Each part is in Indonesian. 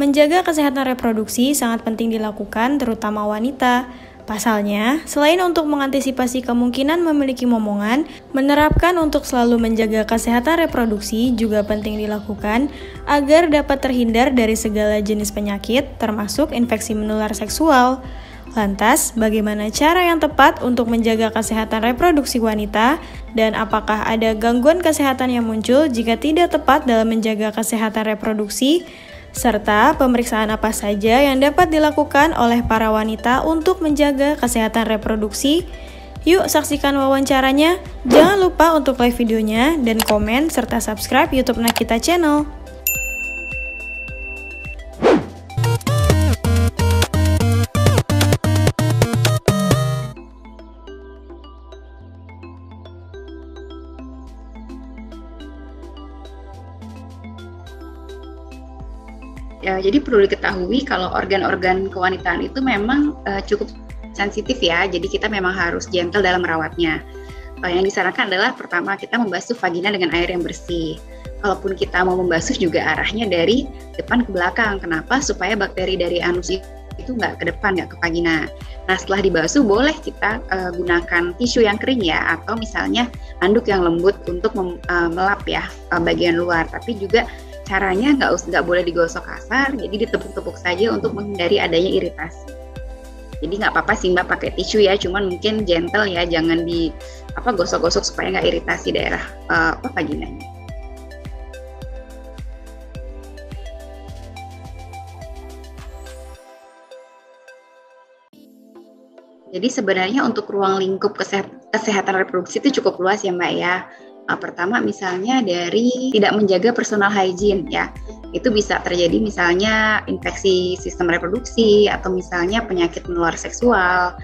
Menjaga kesehatan reproduksi sangat penting dilakukan, terutama wanita. Pasalnya, selain untuk mengantisipasi kemungkinan memiliki momongan, menerapkan untuk selalu menjaga kesehatan reproduksi juga penting dilakukan agar dapat terhindar dari segala jenis penyakit, termasuk infeksi menular seksual. Lantas, bagaimana cara yang tepat untuk menjaga kesehatan reproduksi wanita, dan apakah ada gangguan kesehatan yang muncul jika tidak tepat dalam menjaga kesehatan reproduksi? Serta pemeriksaan apa saja yang dapat dilakukan oleh para wanita untuk menjaga kesehatan reproduksi? Yuk saksikan wawancaranya. Jangan lupa untuk like videonya dan komen serta subscribe YouTube Nakita Channel. Ya, jadi perlu diketahui kalau organ-organ kewanitaan itu memang cukup sensitif ya, jadi kita memang harus gentle dalam merawatnya. Yang disarankan adalah pertama kita membasuh vagina dengan air yang bersih. Kalaupun kita mau membasuh juga arahnya dari depan ke belakang. Kenapa? Supaya bakteri dari anus itu nggak ke depan, nggak ke vagina. Nah setelah dibasuh boleh kita gunakan tisu yang kering ya, atau misalnya handuk yang lembut untuk melap ya bagian luar. Tapi juga caranya nggak boleh digosok kasar, jadi ditepuk-tepuk saja untuk menghindari adanya iritasi. Jadi nggak apa-apa sih Mbak pakai tisu ya, cuman mungkin gentle ya, jangan di gosok-gosok supaya nggak iritasi daerah vaginanya. Jadi sebenarnya untuk ruang lingkup kesehatan reproduksi itu cukup luas ya Mbak ya. Pertama misalnya dari tidak menjaga personal hygiene ya, itu bisa terjadi misalnya infeksi sistem reproduksi atau misalnya penyakit menular seksual,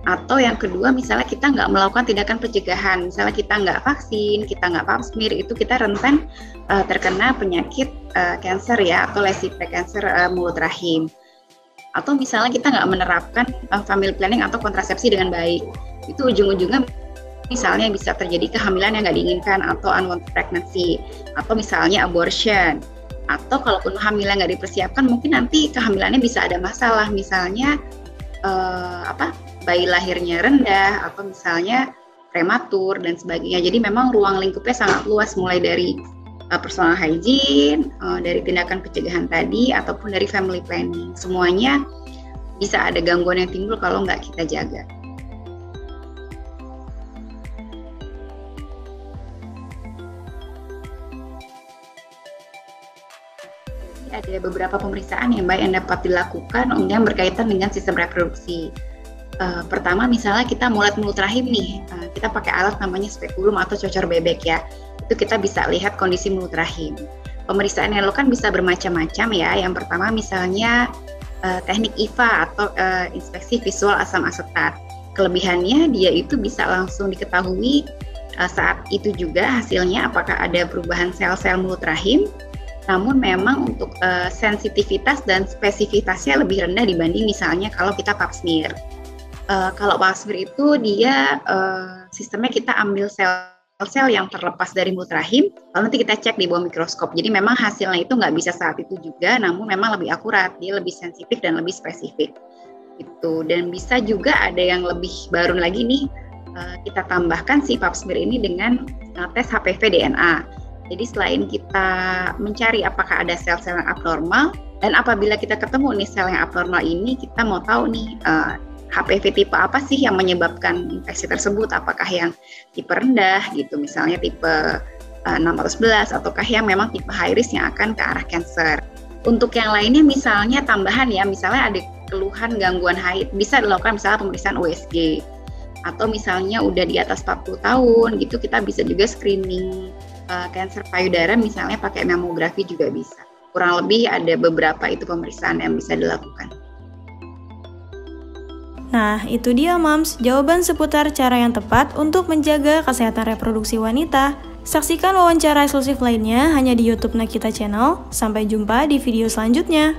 atau yang kedua misalnya kita nggak melakukan tindakan pencegahan, misalnya kita nggak vaksin, kita nggak pap smear, itu kita rentan terkena penyakit kanker ya, atau lesi prekanser mulut rahim, atau misalnya kita nggak menerapkan family planning atau kontrasepsi dengan baik, itu ujung-ujungnya misalnya bisa terjadi kehamilan yang nggak diinginkan atau unwanted pregnancy, atau misalnya abortion, atau kalaupun kehamilan nggak dipersiapkan mungkin nanti kehamilannya bisa ada masalah, misalnya bayi lahirnya rendah atau misalnya prematur dan sebagainya. Jadi memang ruang lingkupnya sangat luas, mulai dari personal hygiene, dari tindakan pencegahan tadi ataupun dari family planning, semuanya bisa ada gangguan yang timbul kalau nggak kita jaga. Ada beberapa pemeriksaan ya Mbak yang dapat dilakukan yang berkaitan dengan sistem reproduksi. Pertama misalnya kita mau lihat mulut rahim nih, kita pakai alat namanya spekulum atau cocor bebek ya. Itu kita bisa lihat kondisi mulut rahim. Pemeriksaan yang dilakukan bisa bermacam-macam ya. Yang pertama misalnya teknik IVA atau inspeksi visual asam asetat. Kelebihannya dia itu bisa langsung diketahui saat itu juga hasilnya apakah ada perubahan sel-sel mulut rahim. Namun memang untuk sensitivitas dan spesifitasnya lebih rendah dibanding misalnya kalau kita pap smear. Kalau pap smear itu dia sistemnya kita ambil sel-sel yang terlepas dari mulut rahim, lalu nanti kita cek di bawah mikroskop. Jadi memang hasilnya itu nggak bisa saat itu juga, namun memang lebih akurat, dia lebih sensitif dan lebih spesifik. Itu. Dan bisa juga ada yang lebih baru lagi nih, kita tambahkan si pap smear ini dengan tes HPV DNA. Jadi selain kita mencari apakah ada sel-sel yang abnormal, dan apabila kita ketemu nih sel yang abnormal ini, kita mau tahu nih HPV tipe apa sih yang menyebabkan infeksi tersebut, apakah yang tipe rendah gitu, misalnya tipe 611, ataukah yang memang tipe high risk yang akan ke arah kanker. Untuk yang lainnya misalnya tambahan ya, misalnya ada keluhan gangguan haid, bisa dilakukan misalnya pemeriksaan USG, atau misalnya udah di atas 40 tahun gitu, kita bisa juga screening kanker payudara misalnya pakai mamografi juga bisa. Kurang lebih ada beberapa itu pemeriksaan yang bisa dilakukan. Nah, itu dia Moms, jawaban seputar cara yang tepat untuk menjaga kesehatan reproduksi wanita. Saksikan wawancara eksklusif lainnya hanya di YouTube Nakita Channel. Sampai jumpa di video selanjutnya.